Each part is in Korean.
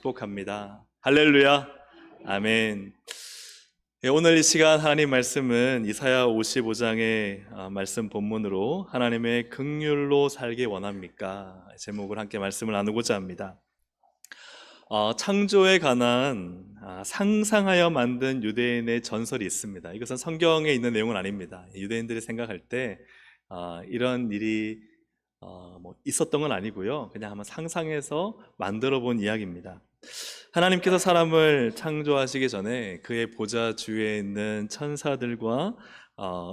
축복합니다. 할렐루야. 아멘. 오늘 이 시간 하나님 말씀은 이사야 55장의 말씀 본문으로 하나님의 긍휼로 살기 원합니까? 제목을 함께 말씀을 나누고자 합니다. 창조에 관한 상상하여 만든 유대인의 전설이 있습니다. 이것은 성경에 있는 내용은 아닙니다. 유대인들이 생각할 때 이런 일이 있었던 건 아니고요. 그냥 한번 상상해서 만들어 본 이야기입니다. 하나님께서 사람을 창조하시기 전에 그의 보좌 주위에 있는 천사들과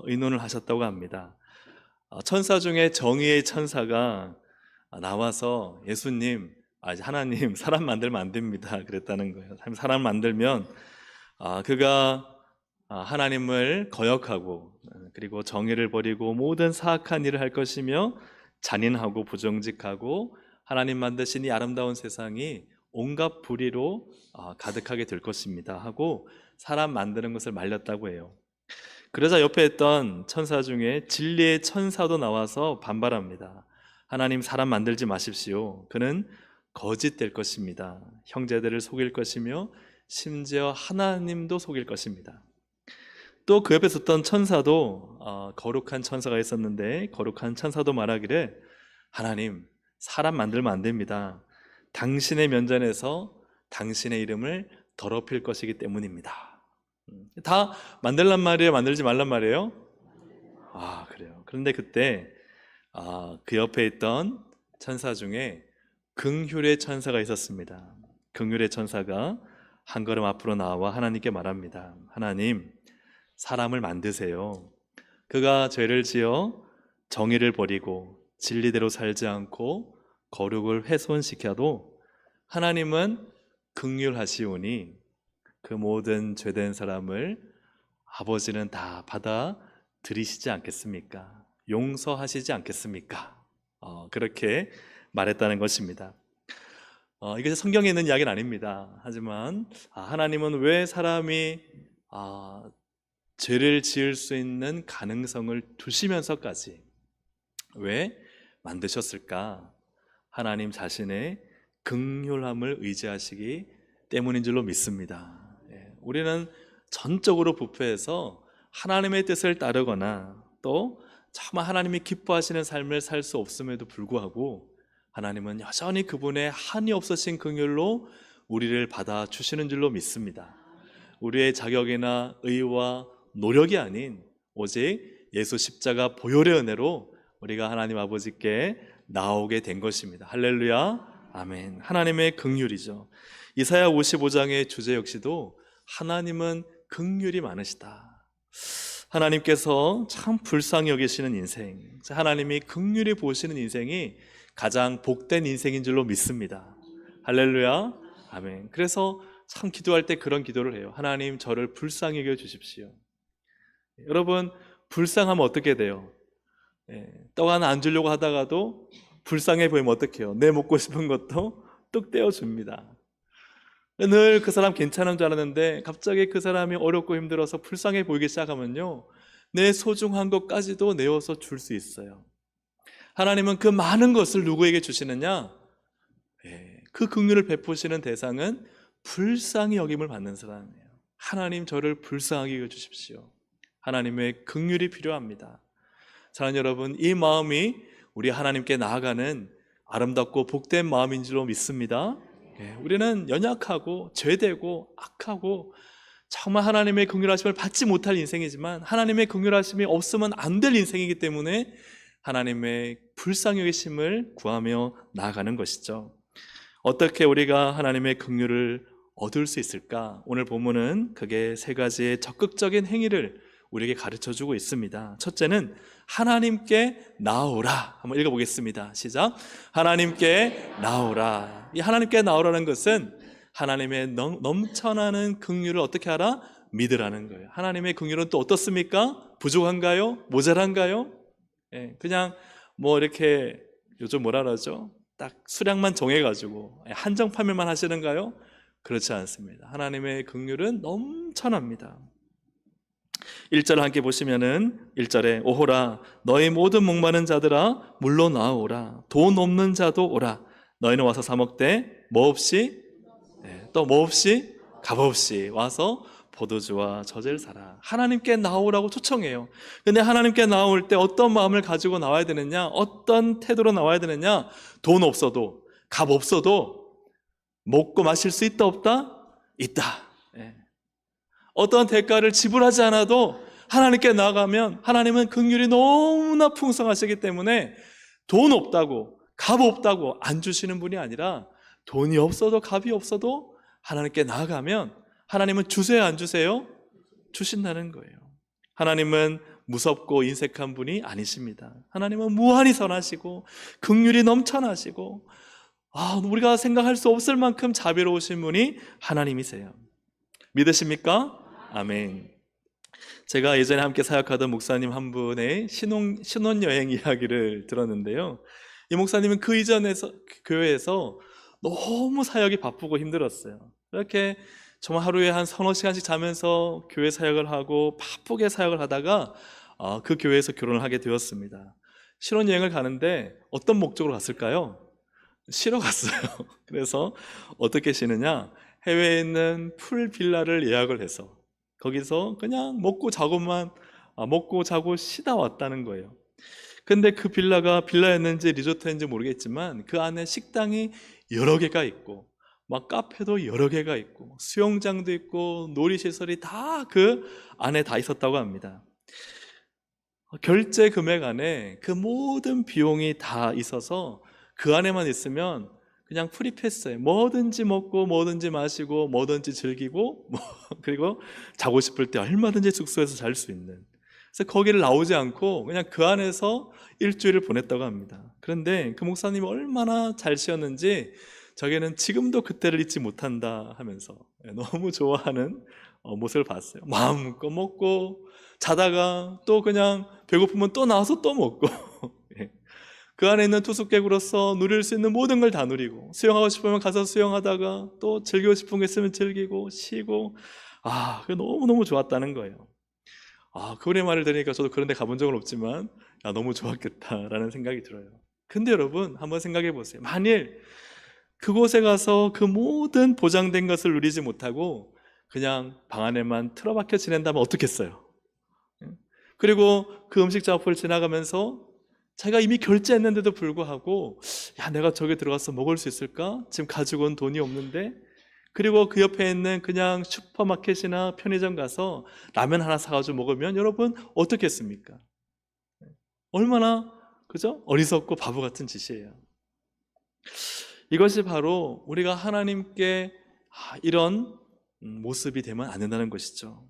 의논을 하셨다고 합니다. 천사 중에 정의의 천사가 나와서 예수님, 하나님 사람 만들면 안 됩니다 그랬다는 거예요. 사람 만들면 그가 하나님을 거역하고 그리고 정의를 버리고 모든 사악한 일을 할 것이며 잔인하고 부정직하고 하나님 만드신 이 아름다운 세상이 온갖 불의로 가득하게 될 것입니다 하고 사람 만드는 것을 말렸다고 해요. 그러자 옆에 있던 천사 중에 진리의 천사도 나와서 반발합니다. 하나님 사람 만들지 마십시오. 그는 거짓될 것입니다. 형제들을 속일 것이며 심지어 하나님도 속일 것입니다. 또 그 옆에 있었던 천사도 거룩한 천사가 있었는데 거룩한 천사도 말하기를 하나님 사람 만들면 안 됩니다. 당신의 면전에서 당신의 이름을 더럽힐 것이기 때문입니다. 다 만들란 말이에요? 만들지 말란 말이에요? 그래요. 그런데 그때 그 옆에 있던 천사 중에 긍휼의 천사가 있었습니다. 긍휼의 천사가 한 걸음 앞으로 나와 하나님께 말합니다. 하나님 사람을 만드세요. 그가 죄를 지어 정의를 버리고 진리대로 살지 않고 거룩을 훼손시켜도 하나님은 긍휼하시오니 그 모든 죄된 사람을 아버지는 다 받아들이시지 않겠습니까? 용서하시지 않겠습니까? 그렇게 말했다는 것입니다. 이것이 성경에 있는 이야기는 아닙니다. 하지만 하나님은 왜 사람이 죄를 지을 수 있는 가능성을 두시면서까지 왜 만드셨을까? 하나님 자신의 긍휼함을 의지하시기 때문인 줄로 믿습니다. 우리는 전적으로 부패해서 하나님의 뜻을 따르거나 또 정말 하나님이 기뻐하시는 삶을 살 수 없음에도 불구하고 하나님은 여전히 그분의 한이 없으신 긍휼로 우리를 받아주시는 줄로 믿습니다. 우리의 자격이나 의와 노력이 아닌 오직 예수 십자가 보혈의 은혜로 우리가 하나님 아버지께 나오게 된 것입니다. 할렐루야. 아멘. 하나님의 긍휼이죠. 이사야 55장의 주제 역시도 하나님은 긍휼이 많으시다. 하나님께서 참 불쌍히 여기시는 인생, 하나님이 긍휼히 보시는 인생이 가장 복된 인생인 줄로 믿습니다. 할렐루야. 아멘. 그래서 참 기도할 때 그런 기도를 해요. 하나님 저를 불쌍히 여겨 주십시오. 여러분 불쌍하면 어떻게 돼요? 떡 하나 안 주려고 하다가도 불쌍해 보이면 어떻게 해요? 내 먹고 싶은 것도 뚝 떼어줍니다. 늘 그 사람 괜찮은 줄 알았는데 갑자기 그 사람이 어렵고 힘들어서 불쌍해 보이기 시작하면요 내 소중한 것까지도 내어서 줄 수 있어요. 하나님은 그 많은 것을 누구에게 주시느냐? 그 긍휼을 베푸시는 대상은 불쌍히 여김을 받는 사람이에요. 하나님 저를 불쌍하게 여겨주십시오. 하나님의 긍휼이 필요합니다. 사랑하는 여러분, 이 마음이 우리 하나님께 나아가는 아름답고 복된 마음인 줄로 믿습니다. 우리는 연약하고 죄되고 악하고 정말 하나님의 긍휼하심을 받지 못할 인생이지만 하나님의 긍휼하심이 없으면 안 될 인생이기 때문에 하나님의 불쌍히 여기심을 구하며 나아가는 것이죠. 어떻게 우리가 하나님의 긍휼을 얻을 수 있을까? 오늘 본문은 그게 세 가지의 적극적인 행위를 우리에게 가르쳐주고 있습니다. 첫째는 하나님께 나오라. 한번 읽어보겠습니다. 시작. 하나님께 나오라. 이 하나님께 나오라는 것은 하나님의 넘쳐나는 긍휼을 어떻게 하라? 믿으라는 거예요. 하나님의 긍휼은 또 어떻습니까? 부족한가요? 모자란가요? 그냥 이렇게 요즘 뭐라 그러죠? 딱 수량만 정해가지고 한정 판매만 하시는가요? 그렇지 않습니다. 하나님의 긍휼은 넘쳐납니다. 1절 함께 보시면은 1절에 오호라 너희 모든 목마른 자들아 물로 나오라 돈 없는 자도 오라 너희는 와서 사 먹되 뭐 없이 또 뭐 없이? 값 없이 와서 포도주와 젖을 사라. 하나님께 나오라고 초청해요. 근데 하나님께 나올 때 어떤 마음을 가지고 나와야 되느냐? 어떤 태도로 나와야 되느냐? 돈 없어도, 값 없어도 먹고 마실 수 있다 없다? 있다. 예. 어떤 대가를 지불하지 않아도 하나님께 나아가면 하나님은 긍휼이 너무나 풍성하시기 때문에 돈 없다고, 값 없다고 안 주시는 분이 아니라 돈이 없어도 값이 없어도 하나님께 나아가면 하나님은 주세요 안 주세요? 주신다는 거예요. 하나님은 무섭고 인색한 분이 아니십니다. 하나님은 무한히 선하시고 긍휼이 넘쳐나시고 우리가 생각할 수 없을 만큼 자비로우신 분이 하나님이세요. 믿으십니까? 아멘. 제가 예전에 함께 사역하던 목사님 한 분의 신혼여행 이야기를 들었는데요. 이 목사님은 그 이전에서 교회에서 너무 사역이 바쁘고 힘들었어요. 이렇게 정말 하루에 한 서너 시간씩 자면서 교회 사역을 하고 바쁘게 사역을 하다가 그 교회에서 결혼을 하게 되었습니다. 신혼여행을 가는데 어떤 목적으로 갔을까요? 쉬러 갔어요. 그래서 어떻게 쉬느냐? 해외에 있는 풀 빌라를 예약을 해서 거기서 그냥 먹고 자고 쉬다 왔다는 거예요. 근데 그 빌라였는지 리조트였는지 모르겠지만 그 안에 식당이 여러 개가 있고 막 카페도 여러 개가 있고 수영장도 있고 놀이시설이 다 그 안에 다 있었다고 합니다. 결제 금액 안에 그 모든 비용이 다 있어서 그 안에만 있으면 그냥 프리패스예요. 뭐든지 먹고 뭐든지 마시고 뭐든지 즐기고 그리고 자고 싶을 때 얼마든지 숙소에서 잘 수 있는, 그래서 거기를 나오지 않고 그냥 그 안에서 일주일을 보냈다고 합니다. 그런데 그 목사님이 얼마나 잘 쉬었는지 자기는 지금도 그때를 잊지 못한다 하면서 너무 좋아하는 모습을 봤어요. 마음껏 먹고 자다가 또 그냥 배고프면 또 나와서 또 먹고 그 안에 있는 투숙객으로서 누릴 수 있는 모든 걸 다 누리고, 수영하고 싶으면 가서 수영하다가 또 즐기고 싶은 게 있으면 즐기고 쉬고, 그게 너무너무 좋았다는 거예요. 그분의 말을 들으니까 저도 그런 데 가본 적은 없지만 너무 좋았겠다라는 생각이 들어요. 근데 여러분 한번 생각해 보세요. 만일 그곳에 가서 그 모든 보장된 것을 누리지 못하고 그냥 방 안에만 틀어박혀 지낸다면 어떻겠어요? 그리고 그 음식점 앞을 지나가면서 자기가 이미 결제했는데도 불구하고 내가 저기 들어가서 먹을 수 있을까? 지금 가지고 온 돈이 없는데. 그리고 그 옆에 있는 그냥 슈퍼마켓이나 편의점 가서 라면 하나 사가지고 먹으면 여러분 어떻겠습니까? 얼마나 그죠? 어리석고 바보 같은 짓이에요. 이것이 바로 우리가 하나님께 이런 모습이 되면 안 된다는 것이죠.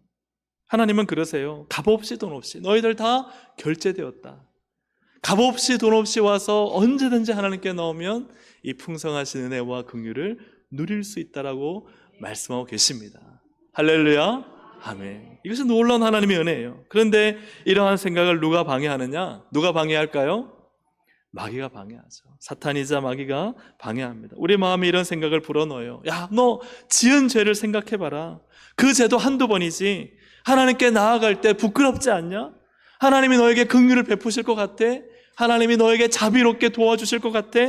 하나님은 그러세요. 값 없이 돈 없이 너희들 다 결제되었다. 값 없이 돈 없이 와서 언제든지 하나님께 나오면 이 풍성하신 은혜와 긍휼을 누릴 수 있다라고 말씀하고 계십니다. 할렐루야, 아멘. 이것은 놀라운 하나님의 은혜예요. 그런데 이러한 생각을 누가 방해하느냐? 누가 방해할까요? 마귀가 방해하죠. 사탄이자 마귀가 방해합니다. 우리 마음에 이런 생각을 불어넣어요. 너 지은 죄를 생각해봐라. 그 죄도 한두 번이지. 하나님께 나아갈 때 부끄럽지 않냐? 하나님이 너에게 긍휼을 베푸실 것 같아? 하나님이 너에게 자비롭게 도와주실 것 같아?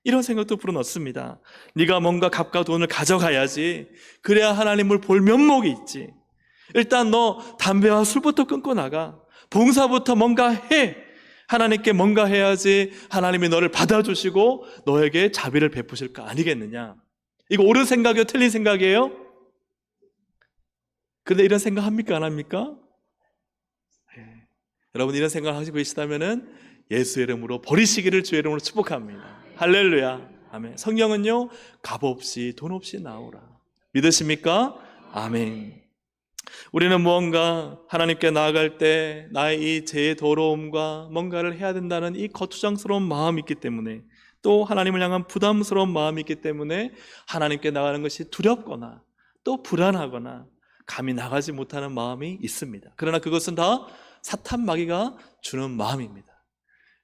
이런 생각도 불어넣습니다. 네가 뭔가 값과 돈을 가져가야지. 그래야 하나님을 볼 면목이 있지. 일단 너 담배와 술부터 끊고 나가. 봉사부터 뭔가 해. 하나님께 뭔가 해야지 하나님이 너를 받아주시고 너에게 자비를 베푸실 거 아니겠느냐. 이거 옳은 생각이에요? 틀린 생각이에요? 근데 이런 생각 합니까? 안 합니까? 여러분 이런 생각을 하시고 계시다면 예수의 이름으로 버리시기를 주의 이름으로 축복합니다. 할렐루야, 아멘. 성경은요 값없이 돈 없이 나오라. 믿으십니까? 아멘. 우리는 무언가 하나님께 나아갈 때 나의 이 죄의 더러움과 뭔가를 해야 된다는 이 거추장스러운 마음이 있기 때문에, 또 하나님을 향한 부담스러운 마음이 있기 때문에 하나님께 나가는 것이 두렵거나 또 불안하거나 감히 나가지 못하는 마음이 있습니다. 그러나 그것은 다 사탄 마귀가 주는 마음입니다.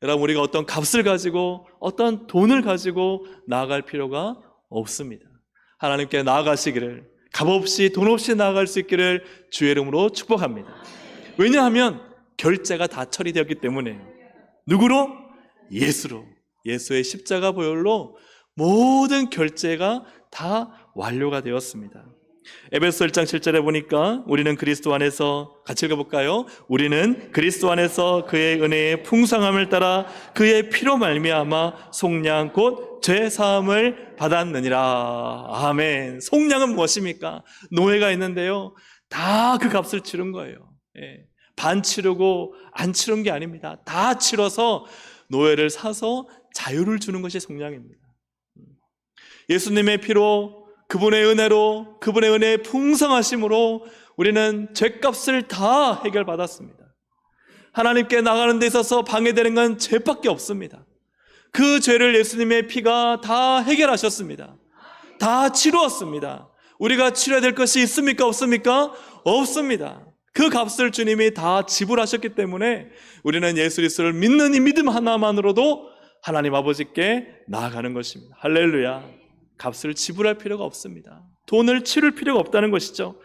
여러분 우리가 어떤 값을 가지고 어떤 돈을 가지고 나아갈 필요가 없습니다. 하나님께 나아가시기를, 값없이 돈 없이 나아갈 수 있기를 주의 이름으로 축복합니다. 왜냐하면 결제가 다 처리되었기 때문에. 누구로? 예수로. 예수의 십자가 보혈로 모든 결제가 다 완료가 되었습니다. 에베소 1장 7절에 보니까 우리는 그리스도 안에서, 같이 읽어볼까요? 우리는 그리스도 안에서 그의 은혜의 풍성함을 따라 그의 피로 말미암아 속량 곧 죄사함을 받았느니라. 아멘. 속량은 무엇입니까? 노예가 있는데요, 다 그 값을 치른 거예요. 반 치르고 안 치른 게 아닙니다. 다 치러서 노예를 사서 자유를 주는 것이 속량입니다. 예수님의 피로, 그분의 은혜로, 그분의 은혜의 풍성하심으로 우리는 죄값을 다 해결받았습니다. 하나님께 나가는 데 있어서 방해되는 건 죄밖에 없습니다. 그 죄를 예수님의 피가 다 해결하셨습니다. 다 치루었습니다. 우리가 치러야 될 것이 있습니까? 없습니까? 없습니다. 그 값을 주님이 다 지불하셨기 때문에 우리는 예수 그리스도를 믿는 이 믿음 하나만으로도 하나님 아버지께 나아가는 것입니다. 할렐루야. 값을 지불할 필요가 없습니다. 돈을 치를 필요가 없다는 것이죠.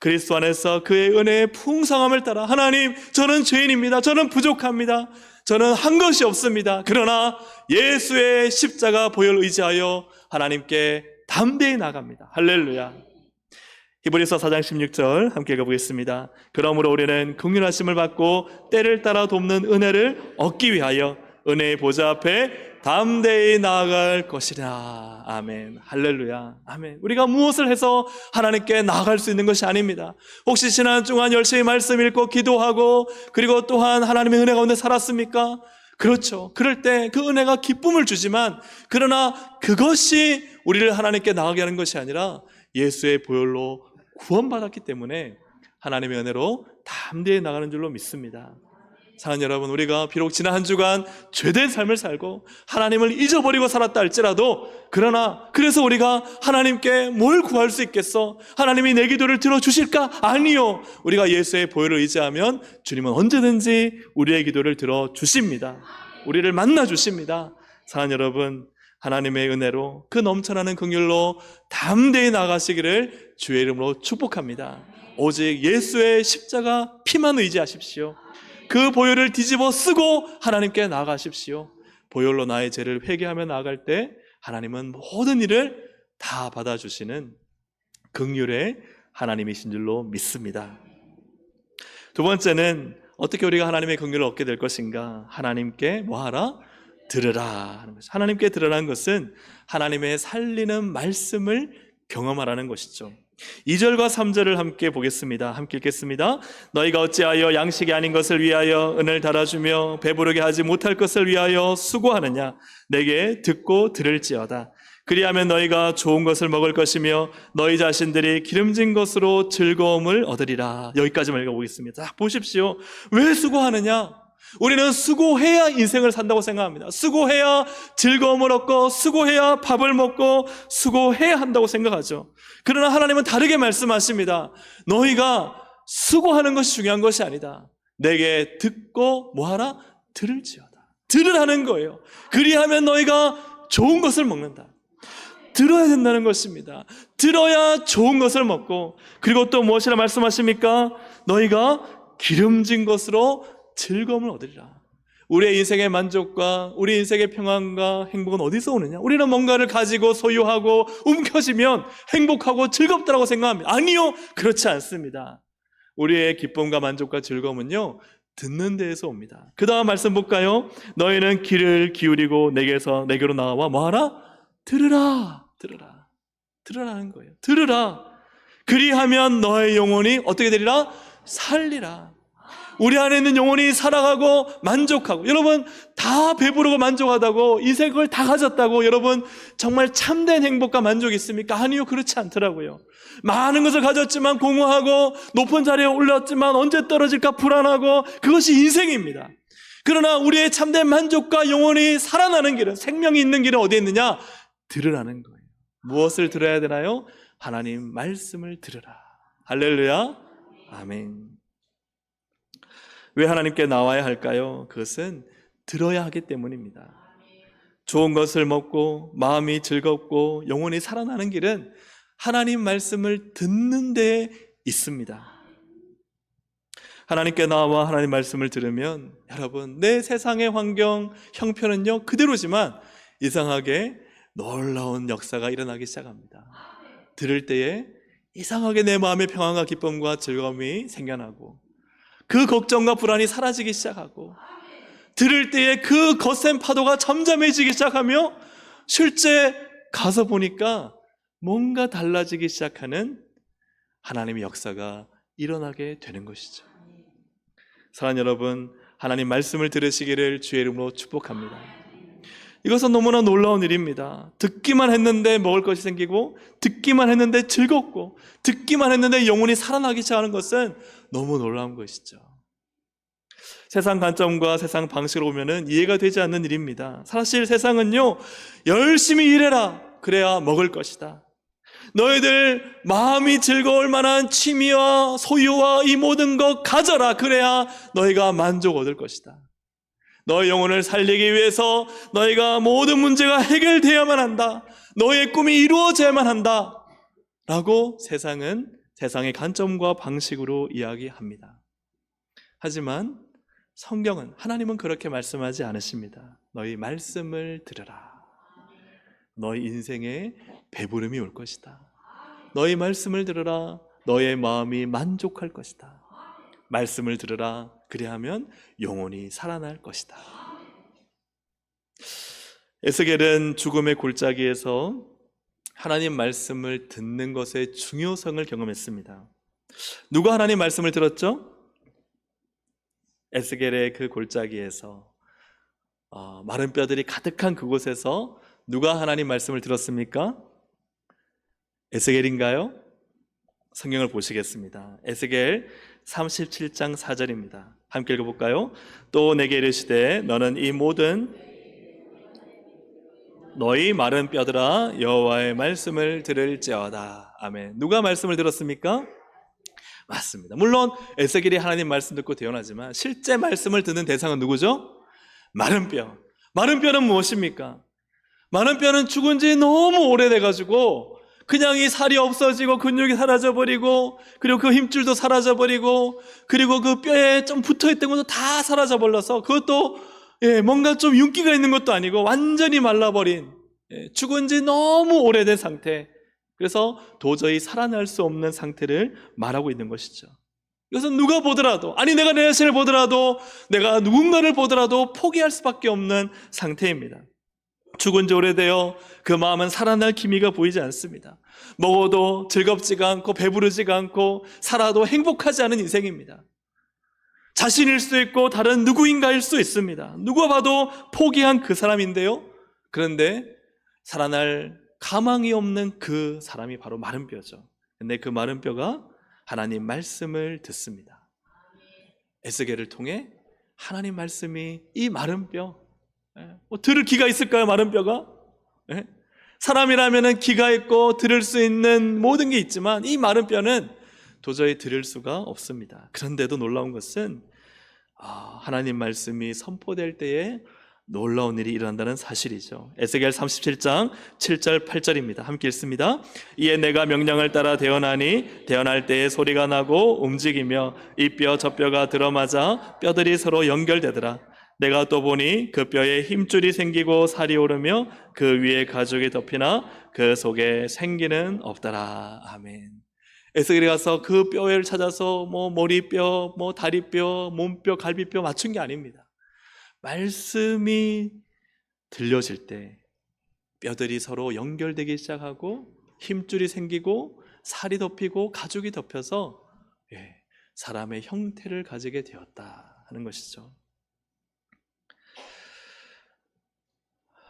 그리스도 안에서 그의 은혜의 풍성함을 따라 하나님, 저는 죄인입니다. 저는 부족합니다. 저는 한 것이 없습니다. 그러나 예수의 십자가 보혈을 의지하여 하나님께 담대히 나갑니다. 할렐루야. 히브리서 4장 16절 함께 읽어보겠습니다. 그러므로 우리는 긍휼하심을 받고 때를 따라 돕는 은혜를 얻기 위하여 은혜의 보좌 앞에 담대히 나아갈 것이라. 아멘. 할렐루야. 아멘. 우리가 무엇을 해서 하나님께 나아갈 수 있는 것이 아닙니다. 혹시 지난 동안 열심히 말씀 읽고 기도하고 그리고 또한 하나님의 은혜 가운데 살았습니까? 그렇죠. 그럴 때 그 은혜가 기쁨을 주지만, 그러나 그것이 우리를 하나님께 나아가게 하는 것이 아니라 예수의 보혈로 구원받았기 때문에 하나님의 은혜로 담대히 나가는 줄로 믿습니다. 사랑하는 여러분, 우리가 비록 지난 한 주간 죄된 삶을 살고 하나님을 잊어버리고 살았다 할지라도, 그러나 그래서 우리가 하나님께 뭘 구할 수 있겠어? 하나님이 내 기도를 들어주실까? 아니요. 우리가 예수의 보혈을 의지하면 주님은 언제든지 우리의 기도를 들어주십니다. 우리를 만나주십니다. 사랑하는 여러분, 하나님의 은혜로 그 넘쳐나는 긍휼로 담대히 나가시기를 주의 이름으로 축복합니다. 오직 예수의 십자가 피만 의지하십시오. 그 보혈을 뒤집어 쓰고 하나님께 나아가십시오. 보혈로 나의 죄를 회개하며 나아갈 때 하나님은 모든 일을 다 받아주시는 긍휼의 하나님이신 줄로 믿습니다. 두 번째는 어떻게 우리가 하나님의 긍휼을 얻게 될 것인가? 하나님께 뭐하라? 들으라 하는 것이죠. 하나님께 들으라는 것은 하나님의 살리는 말씀을 경험하라는 것이죠. 2절과 3절을 함께 보겠습니다. 함께 읽겠습니다. 너희가 어찌하여 양식이 아닌 것을 위하여 은을 달아주며 배부르게 하지 못할 것을 위하여 수고하느냐? 내게 듣고 들을지어다. 그리하면 너희가 좋은 것을 먹을 것이며 너희 자신들이 기름진 것으로 즐거움을 얻으리라. 여기까지만 읽어보겠습니다. 자, 보십시오. 왜 수고하느냐? 우리는 수고해야 인생을 산다고 생각합니다. 수고해야 즐거움을 얻고 수고해야 밥을 먹고 수고해야 한다고 생각하죠. 그러나 하나님은 다르게 말씀하십니다. 너희가 수고하는 것이 중요한 것이 아니다. 내게 듣고 뭐하라? 들을지어다. 들으라는 거예요. 그리하면 너희가 좋은 것을 먹는다. 들어야 된다는 것입니다. 들어야 좋은 것을 먹고, 그리고 또 무엇이라 말씀하십니까? 너희가 기름진 것으로 즐거움을 얻으리라. 우리의 인생의 만족과 우리 인생의 평안과 행복은 어디서 오느냐? 우리는 뭔가를 가지고 소유하고 움켜쥐면 행복하고 즐겁다고 생각합니다. 아니요, 그렇지 않습니다. 우리의 기쁨과 만족과 즐거움은요, 듣는 데에서 옵니다. 그 다음 말씀 볼까요? 너희는 귀를 기울이고 내게로 나와 뭐하라? 들으라. 들으라는 거예요. 들으라. 그리하면 너의 영혼이 어떻게 되리라? 살리라. 우리 안에 있는 영혼이 살아가고 만족하고, 여러분 다 배부르고 만족하다고 인생 그걸 다 가졌다고 여러분 정말 참된 행복과 만족이 있습니까? 아니요, 그렇지 않더라고요. 많은 것을 가졌지만 공허하고 높은 자리에 올랐지만 언제 떨어질까 불안하고, 그것이 인생입니다. 그러나 우리의 참된 만족과 영혼이 살아나는 길은, 생명이 있는 길은 어디에 있느냐? 들으라는 거예요. 무엇을 들어야 되나요? 하나님 말씀을 들으라. 할렐루야. 아멘. 왜 하나님께 나와야 할까요? 그것은 들어야 하기 때문입니다. 좋은 것을 먹고 마음이 즐겁고 영혼이 살아나는 길은 하나님 말씀을 듣는 데 있습니다. 하나님께 나와 하나님 말씀을 들으면 여러분, 내 세상의 환경, 형편은요 그대로지만 이상하게 놀라운 역사가 일어나기 시작합니다. 들을 때에 이상하게 내 마음의 평안과 기쁨과 즐거움이 생겨나고 그 걱정과 불안이 사라지기 시작하고 들을 때에 그 거센 파도가 잠잠해지기 시작하며 실제 가서 보니까 뭔가 달라지기 시작하는 하나님의 역사가 일어나게 되는 것이죠. 사랑하는 여러분, 하나님 말씀을 들으시기를 주의 이름으로 축복합니다. 이것은 너무나 놀라운 일입니다. 듣기만 했는데 먹을 것이 생기고 듣기만 했는데 즐겁고 듣기만 했는데 영혼이 살아나기 시작하는 것은 너무 놀라운 것이죠. 세상 관점과 세상 방식으로 보면 이해가 되지 않는 일입니다. 사실 세상은요, 열심히 일해라 그래야 먹을 것이다. 너희들 마음이 즐거울 만한 취미와 소유와 이 모든 것 가져라 그래야 너희가 만족 얻을 것이다. 너의 영혼을 살리기 위해서 너희가 모든 문제가 해결되어야만 한다. 너의 꿈이 이루어져야만 한다 라고 세상은 세상의 관점과 방식으로 이야기합니다. 하지만 성경은, 하나님은 그렇게 말씀하지 않으십니다. 너희 말씀을 들으라. 너희 인생에 배부름이 올 것이다. 너희 말씀을 들으라. 너의 마음이 만족할 것이다. 말씀을 들으라. 그리하면 영혼이 살아날 것이다. 에스겔은 죽음의 골짜기에서 하나님 말씀을 듣는 것의 중요성을 경험했습니다. 누가 하나님 말씀을 들었죠? 에스겔의 그 골짜기에서 마른 뼈들이 가득한 그곳에서 누가 하나님 말씀을 들었습니까? 에스겔인가요? 성경을 보시겠습니다. 에스겔 37장 4절입니다. 함께 읽어볼까요? 또 내게 이르시되 너는 이 모든 너희 마른 뼈들아 여호와의 말씀을 들을지어다. 아멘. 누가 말씀을 들었습니까? 맞습니다. 물론 에스겔이 하나님 말씀 듣고 대언하지만 실제 말씀을 듣는 대상은 누구죠? 마른 뼈. 마른 뼈는 무엇입니까? 마른 뼈는 죽은 지 너무 오래돼가지고 그냥 이 살이 없어지고 근육이 사라져버리고 그리고 그 힘줄도 사라져버리고 그리고 그 뼈에 좀 붙어있던 것도 다 사라져버려서 그것도 뭔가 좀 윤기가 있는 것도 아니고 완전히 말라버린 죽은 지 너무 오래된 상태, 그래서 도저히 살아날 수 없는 상태를 말하고 있는 것이죠. 이것은 누가 보더라도, 아니 내가 내 자신을 보더라도, 내가 누군가를 보더라도 포기할 수밖에 없는 상태입니다. 죽은 지 오래되어 그 마음은 살아날 기미가 보이지 않습니다. 먹어도 즐겁지가 않고 배부르지가 않고 살아도 행복하지 않은 인생입니다. 자신일 수 있고 다른 누구인가일 수 있습니다. 누가 봐도 포기한 그 사람인데요, 그런데 살아날 가망이 없는 그 사람이 바로 마른 뼈죠. 근데 그 마른 뼈가 하나님 말씀을 듣습니다. 에스겔을 통해 하나님 말씀이 이 마른 뼈, 들을 귀가 있을까요? 마른 뼈가? 사람이라면 귀가 있고 들을 수 있는 모든 게 있지만 이 마른 뼈는 도저히 들을 수가 없습니다. 그런데도 놀라운 것은 하나님 말씀이 선포될 때에 놀라운 일이 일어난다는 사실이죠. 에스겔 37장 7절 8절입니다. 함께 읽습니다. 이에 내가 명령을 따라 대언하니 대언할 때에 소리가 나고 움직이며 이 뼈 저 뼈가 들어맞아 뼈들이 서로 연결되더라. 내가 또 보니 그 뼈에 힘줄이 생기고 살이 오르며 그 위에 가죽이 덮이나 그 속에 생기는 없더라. 아멘. 에스겔이 가서 그 뼈를 찾아서 머리뼈, 다리뼈, 몸뼈, 갈비뼈 맞춘 게 아닙니다. 말씀이 들려질 때 뼈들이 서로 연결되기 시작하고 힘줄이 생기고 살이 덮이고 가죽이 덮여서 사람의 형태를 가지게 되었다 하는 것이죠.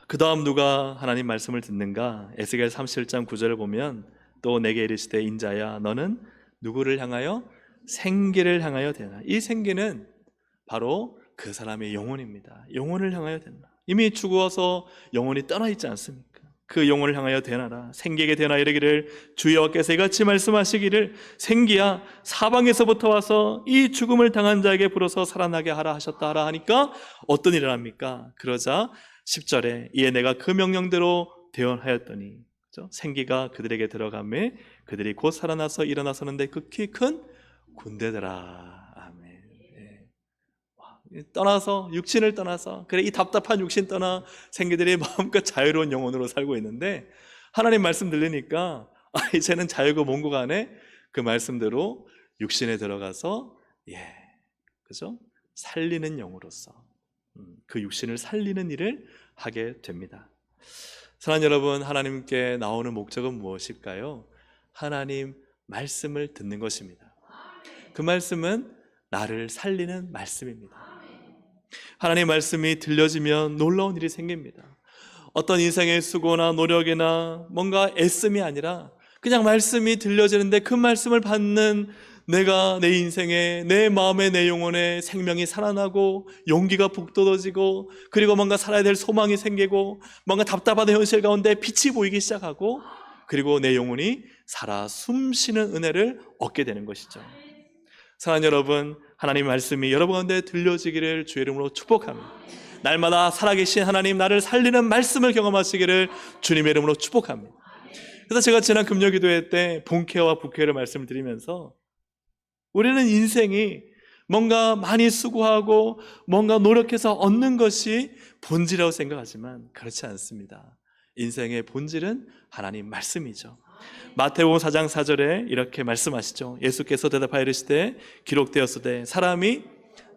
그 다음 누가 하나님 말씀을 듣는가? 에스겔 37장 9절을 보면 또 내게 이르시되 인자야 너는 누구를 향하여? 생기를 향하여 되나. 이 생기는 바로 그 사람의 영혼입니다. 영혼을 향하여 되나. 이미 죽어서 영혼이 떠나 있지 않습니까? 그 영혼을 향하여 되나라. 생기게 되나 이르기를 주 여호와께서 이같이 말씀하시기를 생기야 사방에서부터 와서 이 죽음을 당한 자에게 불어서 살아나게 하라 하셨다 하라 하니까 어떤 일을 합니까? 그러자 10절에 이에 내가 그 명령대로 대언하였더니, 그렇죠? 생기가 그들에게 들어가매 그들이 곧 살아나서 일어나서는데 극히 큰 군대더라. 아멘. 떠나서 육신을 떠나서 그래 이 답답한 육신 떠나 생기들이 마음껏 자유로운 영혼으로 살고 있는데 하나님 말씀 들으니까 이제는 자유고 몽고 간에 그 말씀대로 육신에 들어가서 그죠? 살리는 영으로서 그 육신을 살리는 일을 하게 됩니다. 사랑하는 여러분, 하나님께 나오는 목적은 무엇일까요? 하나님 말씀을 듣는 것입니다. 그 말씀은 나를 살리는 말씀입니다. 하나님 말씀이 들려지면 놀라운 일이 생깁니다. 어떤 인생의 수고나 노력이나 뭔가 애씀이 아니라 그냥 말씀이 들려지는데 그 말씀을 받는 내가 내 인생에, 내 마음에, 내 영혼에 생명이 살아나고 용기가 북돋아지고 그리고 뭔가 살아야 될 소망이 생기고 뭔가 답답한 현실 가운데 빛이 보이기 시작하고 그리고 내 영혼이 살아 숨쉬는 은혜를 얻게 되는 것이죠. 사랑하는 여러분, 하나님 말씀이 여러분 가운데 들려지기를 주의 이름으로 축복합니다. 날마다 살아계신 하나님, 나를 살리는 말씀을 경험하시기를 주님의 이름으로 축복합니다. 그래서 제가 지난 금요기도회 때 본캐와 부캐를 말씀을 드리면서 우리는 인생이 뭔가 많이 수고하고 뭔가 노력해서 얻는 것이 본질이라고 생각하지만 그렇지 않습니다. 인생의 본질은 하나님 말씀이죠. 마태복음 4장 4절에 이렇게 말씀하시죠. 예수께서 대답하여 이르시되 기록되었으되 사람이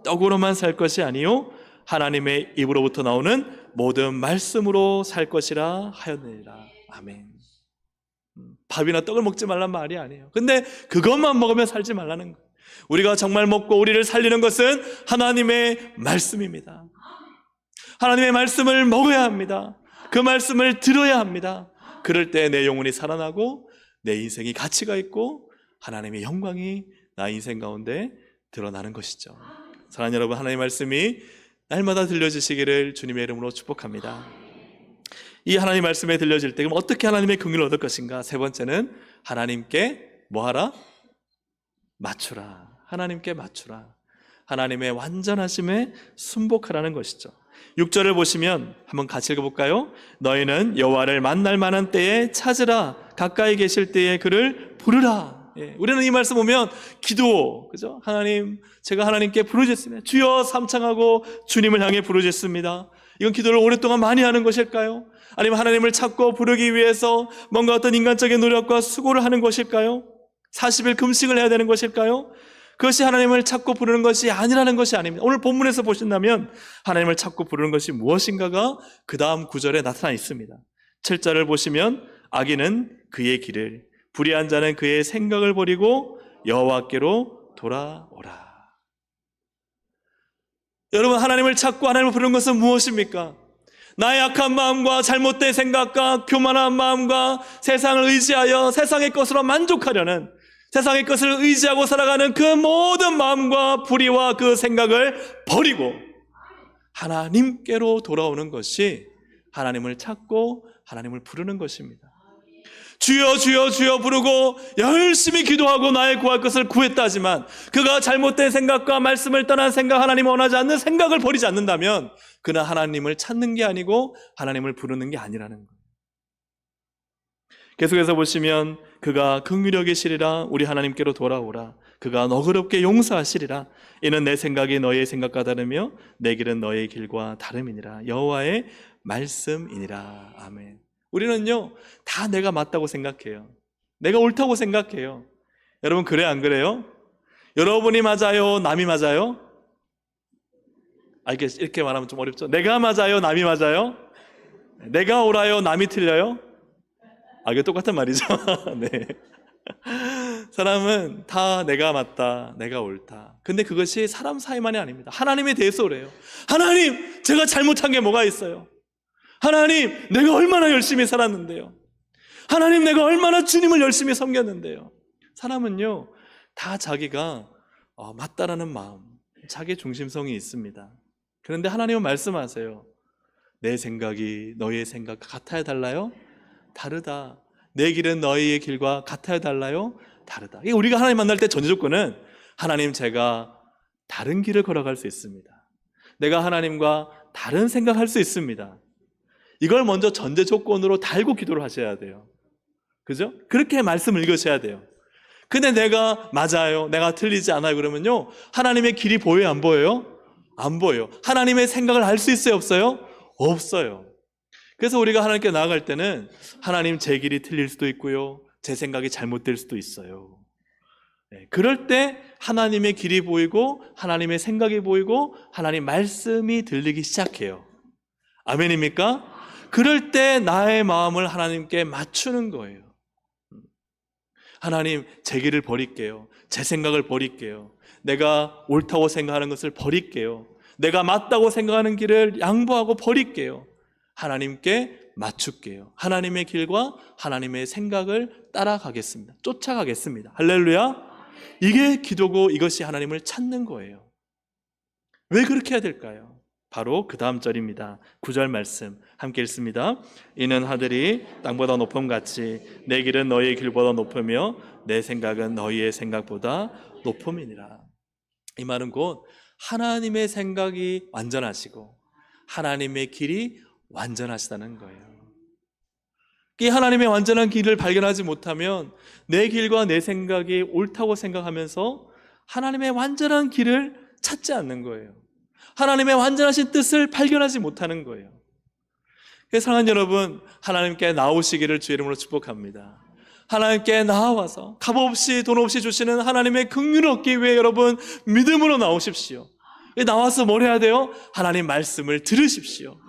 떡으로만 살 것이 아니요 하나님의 입으로부터 나오는 모든 말씀으로 살 것이라 하였느니라. 아멘. 밥이나 떡을 먹지 말란 말이 아니에요. 근데 그것만 먹으면 살지 말라는 거예요. 우리가 정말 먹고 우리를 살리는 것은 하나님의 말씀입니다. 하나님의 말씀을 먹어야 합니다. 그 말씀을 들어야 합니다. 그럴 때 내 영혼이 살아나고 내 인생이 가치가 있고 하나님의 영광이 나 인생 가운데 드러나는 것이죠. 사랑하는 여러분, 하나님의 말씀이 날마다 들려주시기를 주님의 이름으로 축복합니다. 이 하나님 말씀에 들려질 때 그럼 어떻게 하나님의 긍휼을 얻을 것인가? 세 번째는 하나님께 뭐하라? 맞추라. 하나님께 맞추라. 하나님의 완전하심에 순복하라는 것이죠. 6절을 보시면 한번 같이 읽어볼까요? 너희는 여호와를 만날 만한 때에 찾으라. 가까이 계실 때에 그를 부르라. 우리는 이 말씀 보면 기도, 그죠? 하나님, 제가 하나님께 부르짖습니다. 주여 삼창하고 주님을 향해 부르짖습니다. 이건 기도를 오랫동안 많이 하는 것일까요? 아니면 하나님을 찾고 부르기 위해서 뭔가 어떤 인간적인 노력과 수고를 하는 것일까요? 40일 금식을 해야 되는 것일까요? 그것이 하나님을 찾고 부르는 것이 아니라는 것이 아닙니다. 오늘 본문에서 보신다면 하나님을 찾고 부르는 것이 무엇인가가 그 다음 구절에 나타나 있습니다. 7절을 보시면 악인은 그의 길을, 불의한 자는 그의 생각을 버리고 여호와께로 돌아오라. 여러분, 하나님을 찾고 하나님을 부르는 것은 무엇입니까? 나의 악한 마음과 잘못된 생각과 교만한 마음과 세상을 의지하여 세상의 것으로 만족하려는, 세상의 것을 의지하고 살아가는 그 모든 마음과 불의와 그 생각을 버리고 하나님께로 돌아오는 것이 하나님을 찾고 하나님을 부르는 것입니다. 주여 주여 주여 부르고 열심히 기도하고 나의 구할 것을 구했다지만 그가 잘못된 생각과 말씀을 떠난 생각, 하나님을 원하지 않는 생각을 버리지 않는다면 그는 하나님을 찾는 게 아니고 하나님을 부르는 게 아니라는 거예요. 계속해서 보시면 그가 긍휼히 여기시리라. 우리 하나님께로 돌아오라. 그가 너그럽게 용서하시리라. 이는 내 생각이 너의 생각과 다르며 내 길은 너의 길과 다름이니라. 여호와의 말씀이니라. 아멘. 우리는요, 다 내가 맞다고 생각해요. 내가 옳다고 생각해요. 여러분, 그래 안 그래요? 여러분이 맞아요, 남이 맞아요? 이렇게 말하면 좀 어렵죠. 내가 맞아요, 남이 맞아요? 내가 옳아요, 남이 틀려요? 이게 똑같은 말이죠. 네. 사람은 다 내가 맞다, 내가 옳다. 근데 그것이 사람 사이만이 아닙니다. 하나님에 대해서 그래요. 하나님, 제가 잘못한 게 뭐가 있어요? 하나님, 내가 얼마나 열심히 살았는데요. 하나님, 내가 얼마나 주님을 열심히 섬겼는데요. 사람은요, 다 자기가 맞다라는 마음, 자기 중심성이 있습니다. 그런데 하나님은 말씀하세요. 내 생각이 너희의 생각과 같아야 달라요? 다르다. 내 길은 너희의 길과 같아야 달라요? 다르다. 우리가 하나님 만날 때 전제 조건은 하나님, 제가 다른 길을 걸어갈 수 있습니다. 내가 하나님과 다른 생각할 수 있습니다. 이걸 먼저 전제 조건으로 달고 기도를 하셔야 돼요. 그죠? 그렇게 말씀을 읽으셔야 돼요. 근데 내가 맞아요, 내가 틀리지 않아요 그러면요, 하나님의 길이 보여요, 안 보여요? 안 보여요. 하나님의 생각을 알 수 있어요, 없어요? 없어요. 그래서 우리가 하나님께 나아갈 때는 하나님, 제 길이 틀릴 수도 있고요, 제 생각이 잘못될 수도 있어요. 그럴 때 하나님의 길이 보이고 하나님의 생각이 보이고 하나님 말씀이 들리기 시작해요. 아멘입니까? 그럴 때 나의 마음을 하나님께 맞추는 거예요. 하나님, 제 길을 버릴게요. 제 생각을 버릴게요. 내가 옳다고 생각하는 것을 버릴게요. 내가 맞다고 생각하는 길을 양보하고 버릴게요. 하나님께 맞출게요. 하나님의 길과 하나님의 생각을 따라가겠습니다. 쫓아가겠습니다. 할렐루야. 이게 기도고 이것이 하나님을 찾는 거예요. 왜 그렇게 해야 될까요? 바로 그 다음 절입니다. 9절 말씀 함께 읽습니다. 이는 하늘이 땅보다 높음같이 내 길은 너희의 길보다 높으며 내 생각은 너희의 생각보다 높음이니라. 이 말은 곧 하나님의 생각이 완전하시고 하나님의 길이 완전하시다는 거예요. 이 하나님의 완전한 길을 발견하지 못하면 내 길과 내 생각이 옳다고 생각하면서 하나님의 완전한 길을 찾지 않는 거예요. 하나님의 완전하신 뜻을 발견하지 못하는 거예요. 사랑하는 여러분, 하나님께 나오시기를 주의 이름으로 축복합니다. 하나님께 나와서 값없이 돈 없이 주시는 하나님의 긍휼을 얻기 위해 여러분 믿음으로 나오십시오. 나와서 뭘 해야 돼요? 하나님 말씀을 들으십시오.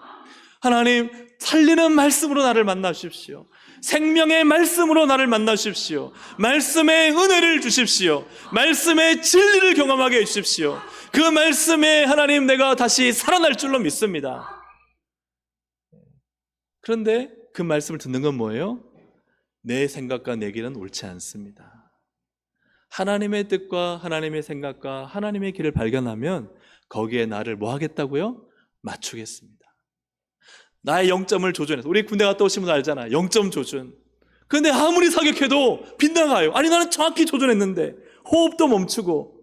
하나님 살리는 말씀으로 나를 만나십시오. 생명의 말씀으로 나를 만나십시오. 말씀의 은혜를 주십시오. 말씀의 진리를 경험하게 해주십시오. 그 말씀에 하나님 내가 다시 살아날 줄로 믿습니다. 그런데 그 말씀을 듣는 건 뭐예요? 내 생각과 내 길은 옳지 않습니다. 하나님의 뜻과 하나님의 생각과 하나님의 길을 발견하면 거기에 나를 뭐 하겠다고요? 맞추겠습니다. 나의 0점을 조준해서, 우리 군대 갔다 오신 분 알잖아. 0점 조준. 근데 아무리 사격해도 빗나가요. 아니 나는 정확히 조준했는데 호흡도 멈추고,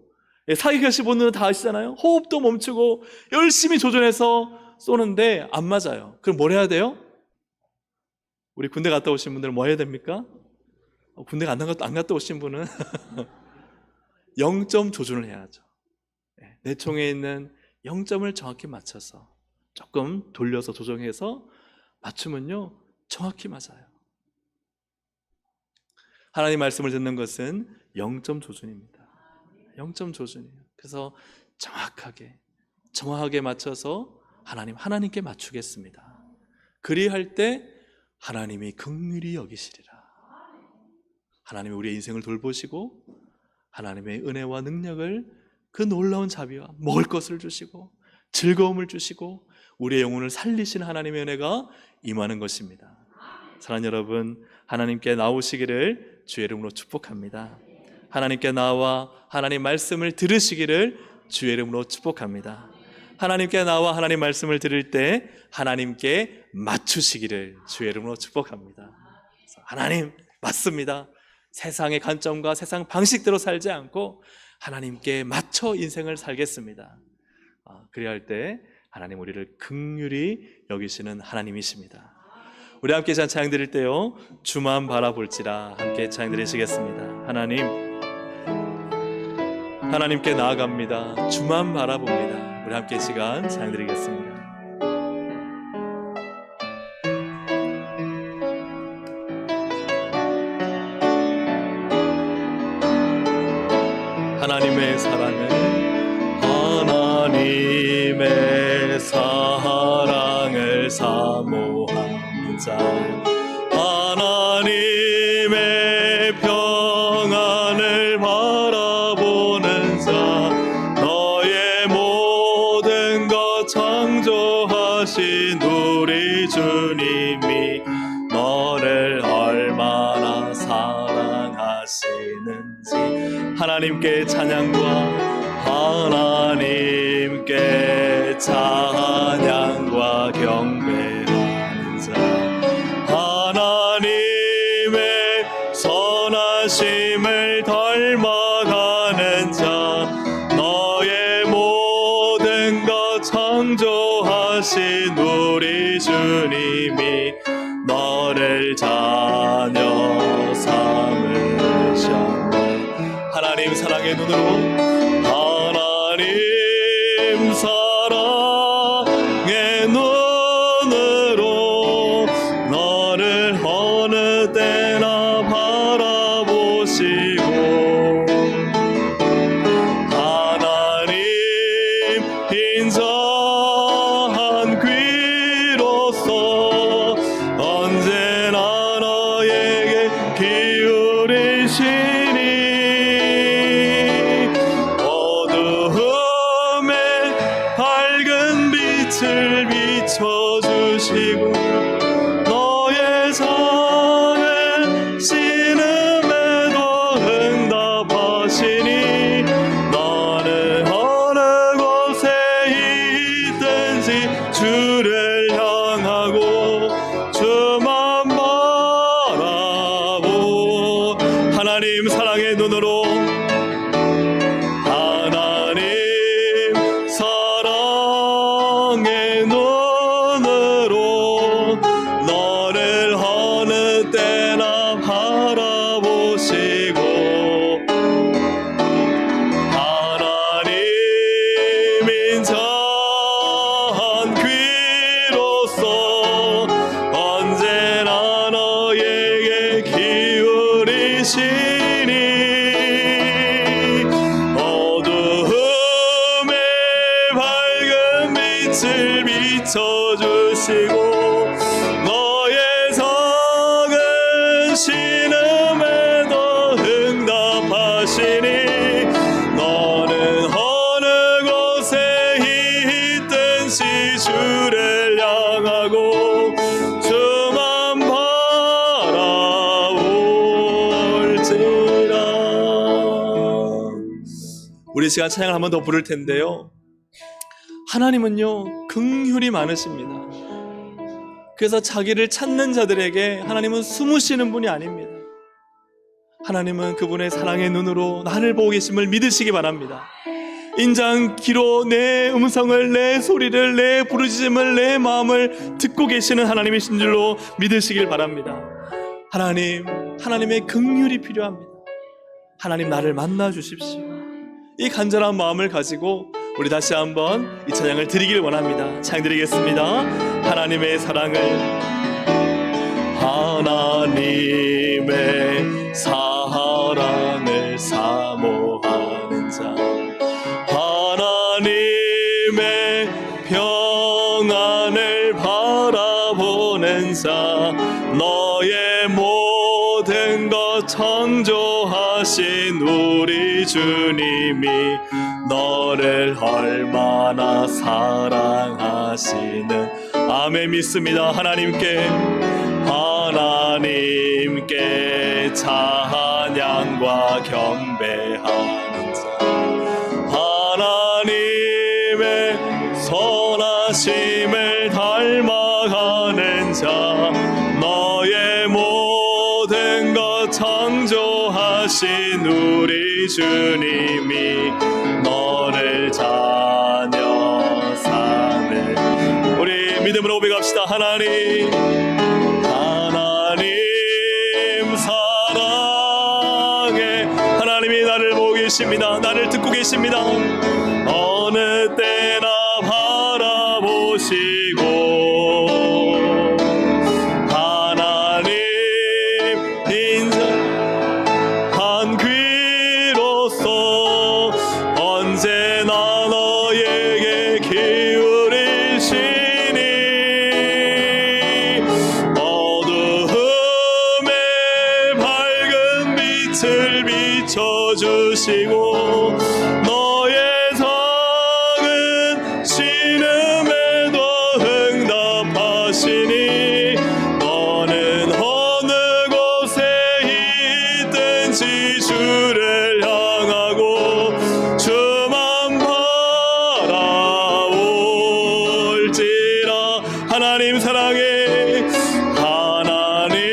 사격하신 분들은 다 아시잖아요. 호흡도 멈추고 열심히 조준해서 쏘는데 안 맞아요. 그럼 뭘 해야 돼요? 우리 군대 갔다 오신 분들은 뭐 해야 됩니까? 군대 안 갔다 오신 분은 0점 조준을 해야죠. 내 총에 있는 0점을 정확히 맞춰서 조금 돌려서 조정해서 맞추면요 정확히 맞아요. 하나님 말씀을 듣는 것은 0점 조준입니다. 0점 조준이에요. 그래서 정확하게 맞춰서 하나님께 맞추겠습니다. 그리할 때 하나님이 긍휼히 여기시리라. 하나님이 우리의 인생을 돌보시고 하나님의 은혜와 능력을, 그 놀라운 자비와 먹을 것을 주시고 즐거움을 주시고 우리의 영혼을 살리신 하나님의 은혜가 임하는 것입니다. 사랑하는 여러분, 하나님께 나오시기를 주의 이름으로 축복합니다. 하나님께 나와 하나님 말씀을 들으시기를 주의 이름으로 축복합니다. 하나님께 나와 하나님 말씀을 들을 때 하나님께 맞추시기를 주의 이름으로 축복합니다. 하나님 맞습니다. 세상의 관점과 세상 방식대로 살지 않고 하나님께 맞춰 인생을 살겠습니다. 그래야 할 때 하나님 우리를 긍휼히 여기시는 하나님이십니다. 우리 함께 찬양 드릴 때요, 주만 바라볼지라 함께 찬양 드리시겠습니다. 하나님께 나아갑니다. 주만 바라봅니다. 우리 함께 시간 찬양 드리겠습니다. 하나님의 사랑은 사모하는 자, 하나님의 평안을 바라보는 자, 너의 모든 것 창조하신 우리 주님이 너를 얼마나 사랑하시는지 하나님께 찬양과 하나님께 찬양과 경배하는 자, 하나님의 선하심을 닮아가는 자, 너의 모든 것 창조하신 우리 주님이 너를 자녀 삼으셨네. 하나님 사랑의 눈으로, 하나님 사랑의 눈으로 너를 어느 때나 바라 주시니 어두움에 밝은 빛을 비춰주시고 너의 성은 신음에도 응답하시니 너는 어느 곳에 있든지 주를 향하고 주만 바라보 하나님 사랑의 눈으로 하나님 사랑의 눈으로 너를 어느 때나 바라보시고 하나님 인자한 귀로서 언제나 너에게 기울이시니 어두움에 밝은 빛을 비춰주시고 너의 성은 신음에도 응답하시니 너는 어느 곳에 있든지 주를 향하고 주만 바라올지라. 우리 시간 찬양을 한 번 더 부를 텐데요, 하나님은요 긍휼이 많으십니다. 그래서 자기를 찾는 자들에게 하나님은 숨으시는 분이 아닙니다. 하나님은 그분의 사랑의 눈으로 나를 보고 계심을 믿으시기 바랍니다. 인자한 귀로 내 음성을, 내 소리를, 내 부르짖음을, 내 마음을 듣고 계시는 하나님이신 줄로 믿으시길 바랍니다. 하나님의 긍휼이 필요합니다. 하나님 나를 만나 주십시오. 이 간절한 마음을 가지고 우리 다시 한번 이 찬양을 드리길 원합니다. 찬양 드리겠습니다. 하나님의 사랑을, 하나님의 사랑을 사모하는 자, 하나님의 평안을 바라보는 자, 너의 모든 것 창조하신 우리 주님이 너를 얼마나 사랑하시는, 아멘, 믿습니다. 하나님께 찬양과 경배하는 자, 하나님의 선하심을 닮아가는 자, 너의 모든 것 창조하신 우리 주님이 너를 자녀 삼을. 우리 믿음으로 고백합시다. 하나님 사랑해. 하나님이 나를 보고 계십니다. 나를 듣고 계십니다. 어느 때나 바라보시고 하나님 인자한 귀로서 언제나 너에게 기울이시니 어두움에 밝은 빛을 비춰주시고 너의 성은 신음에도 응답하시니 너는 어느 곳에 있든지 주를 향하고 주만 바라올지라. 하나님 사랑해. 하나님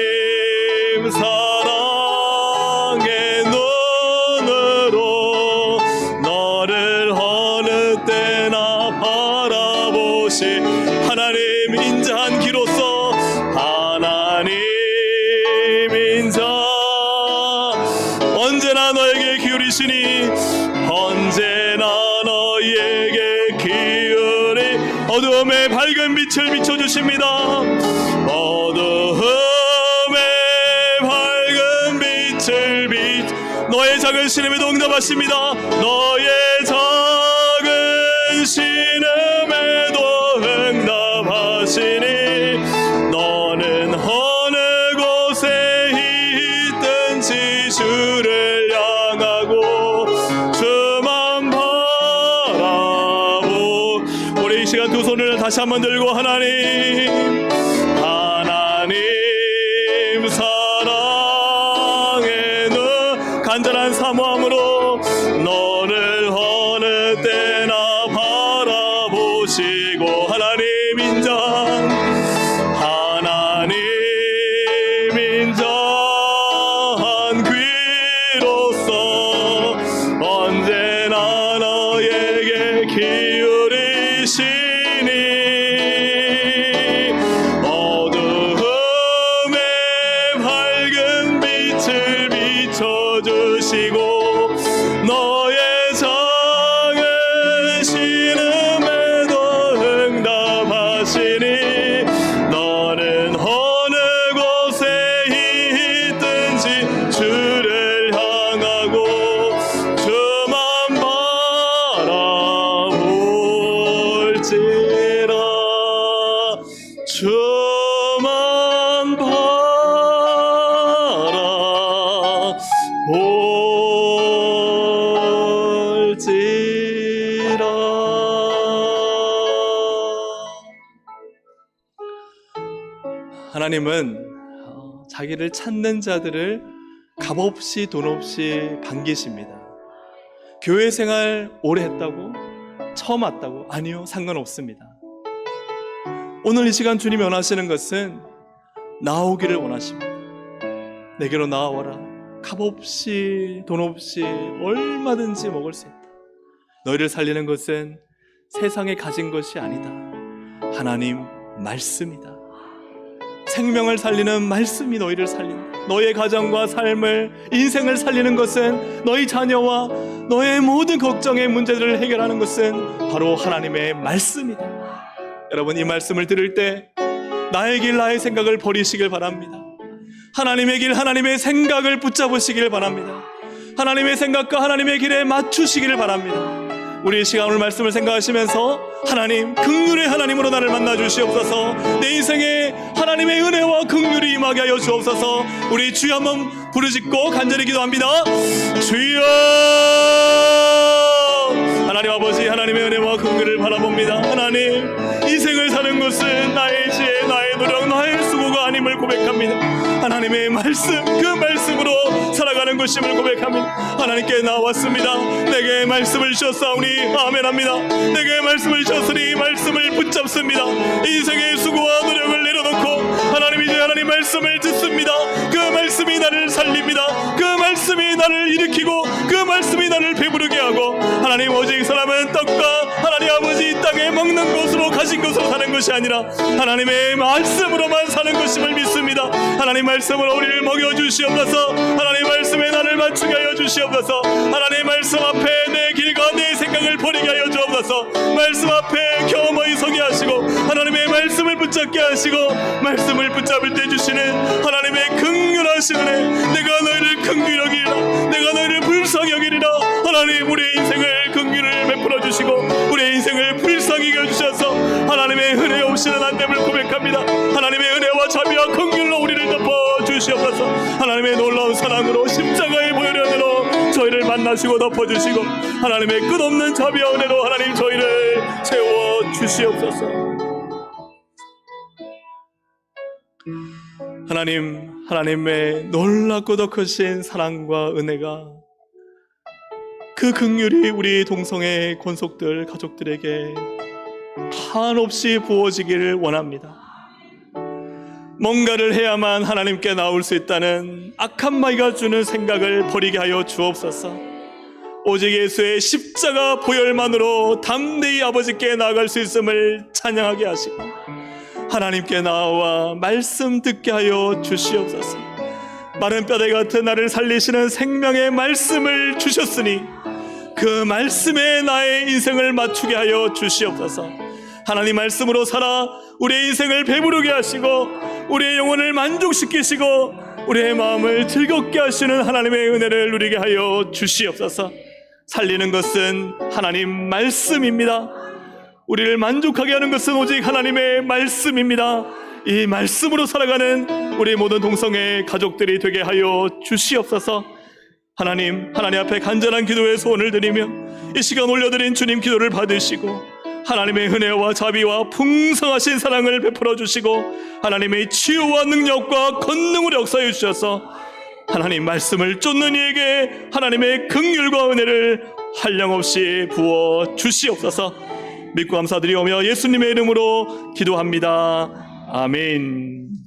사랑의 눈으로 너를 어느 때나 바라보시 하나님 인자한 귀로서 하나님 인자 언제나 너에게 기울이시니 언제나 너에게 기울이 어두움에 밝은 빛을 비춰주십니다. 어두움에 밝은 빛을 너의 작은 신음에도 응답하십니다. 너의 작은 신음에도 응답하시니 너는 어느 곳에 있든지 주 다시 한번 들고 하나님 사랑에는 간절한 사모함으로 너를 어느 때나 바라보시고 하나님 인자한 귀로서 언제나 너에게 기울이시니 어두움에 밝은 빛을 비춰주시고 너의 작은 신음에도 응답하시니 너는 어느 곳에 있든지 주를 향하고 주만 바라볼지라 주만 바라볼지라. 하나님은 자기를 찾는 자들을 값없이 돈 없이 반기십니다. 교회 생활 오래 했다고? 처음 왔다고? 아니요, 상관없습니다. 오늘 이 시간 주님이 원하시는 것은 나오기를 원하십니다. 내게로 나와라. 값없이 돈 없이 얼마든지 먹을 수 있다. 너희를 살리는 것은 세상에 가진 것이 아니다. 하나님 말씀이다. 생명을 살리는 말씀이 너희를 살린다. 너의 가정과 삶을, 인생을 살리는 것은, 너희 자녀와 너의 모든 걱정의 문제들을 해결하는 것은 바로 하나님의 말씀이다. 여러분, 이 말씀을 들을 때 나의 길, 나의 생각을 버리시길 바랍니다. 하나님의 길, 하나님의 생각을 붙잡으시길 바랍니다. 하나님의 생각과 하나님의 길에 맞추시기를 바랍니다. 우리 이 시간 오늘 말씀을 생각하시면서 하나님, 긍휼의 하나님으로 나를 만나 주시옵소서. 내 인생에 하나님의 은혜와 긍휼이 임하게 하여 주옵소서. 우리 주여 한번 부르짖고 간절히 기도합니다. 주여! 하나님 아버지, 하나님의 은혜와 긍휼을 바라봅니다. 하나님, 인생을 사는 것은 나의 지혜, 나의 노력, 나의 수고가 아님을 고백합니다. 하나님의 말씀, 그 말씀으로 살아가는 것임을 고백합니다. 하나님께 나왔습니다. 내게 말씀을 주셨사오니 아멘합니다. 내게 말씀을 주셨으니 말씀을 붙잡습니다. 인생의 수고와 노력을 내려놓고 하나님, 이제 하나님 말씀을 듣습니다. 그 말씀이 나를 살립니다. 그 말씀이 나를 일으키고 그 말씀이 나를 배부르게 하고, 하나님, 오직 사람은 떡과 하나님 아버지 이 땅에 먹는 것으로 가진 것으로 사는 것이 아니라 하나님의 말씀으로만 사는 것임을 믿습니다. 하나님 말씀으로 우리를 먹여주시옵소서. 하나님 말씀에 나를 맞추게 하여 주시옵소서. 하나님 말씀 앞에 내 길과 내 생각을 버리게 하여 주옵소서. 말씀 앞에 겸허히 서게 하시고 하나님의 말씀을 붙잡게 하시고, 말씀을 붙잡을 때 주시는 하나님의 긍휼하신 은혜, 내가 너희를 긍휼히 여기리라, 내가 너희를 불쌍히 여기리라. 하나님, 우리의 인생을 긍휼을 베풀어 주시고 우리의 인생을 불쌍히 여주셔서 하나님의 은혜 없이는 안 됨을 고백합니다. 하나님의 은혜와 자비와 긍휼로 우리를 덮어 주시옵소서. 하나님의 놀라운 사랑으로 십자가의 보혈연으로 저희를 만나시고 덮어 주시고 하나님의 끝없는 자비와 은혜로 하나님 저희를 채워 주시옵소서. 하나님, 하나님의 놀랍고 더 크신 사랑과 은혜가, 그 긍휼이 우리 동성애 권속들 가족들에게 한없이 부어지기를 원합니다. 뭔가를 해야만 하나님께 나올 수 있다는 악한 마귀가 주는 생각을 버리게 하여 주옵소서. 오직 예수의 십자가 보혈만으로 담대히 아버지께 나아갈 수 있음을 찬양하게 하시고 하나님께 나와 말씀 듣게 하여 주시옵소서. 마른 뼈대 같은 나를 살리시는 생명의 말씀을 주셨으니 그 말씀에 나의 인생을 맞추게 하여 주시옵소서. 하나님 말씀으로 살아 우리의 인생을 배부르게 하시고 우리의 영혼을 만족시키시고 우리의 마음을 즐겁게 하시는 하나님의 은혜를 누리게 하여 주시옵소서. 살리는 것은 하나님 말씀입니다. 우리를 만족하게 하는 것은 오직 하나님의 말씀입니다. 이 말씀으로 살아가는 우리 모든 동성애 가족들이 되게 하여 주시옵소서. 하나님 앞에 간절한 기도의 소원을 드리며 이 시간 올려드린 주님 기도를 받으시고 하나님의 은혜와 자비와 풍성하신 사랑을 베풀어 주시고 하나님의 치유와 능력과 권능으로 역사해 주셔서 하나님 말씀을 쫓는 이에게 하나님의 긍휼과 은혜를 한량없이 부어 주시옵소서. 믿고 감사드리오며 예수님의 이름으로 기도합니다. 아멘.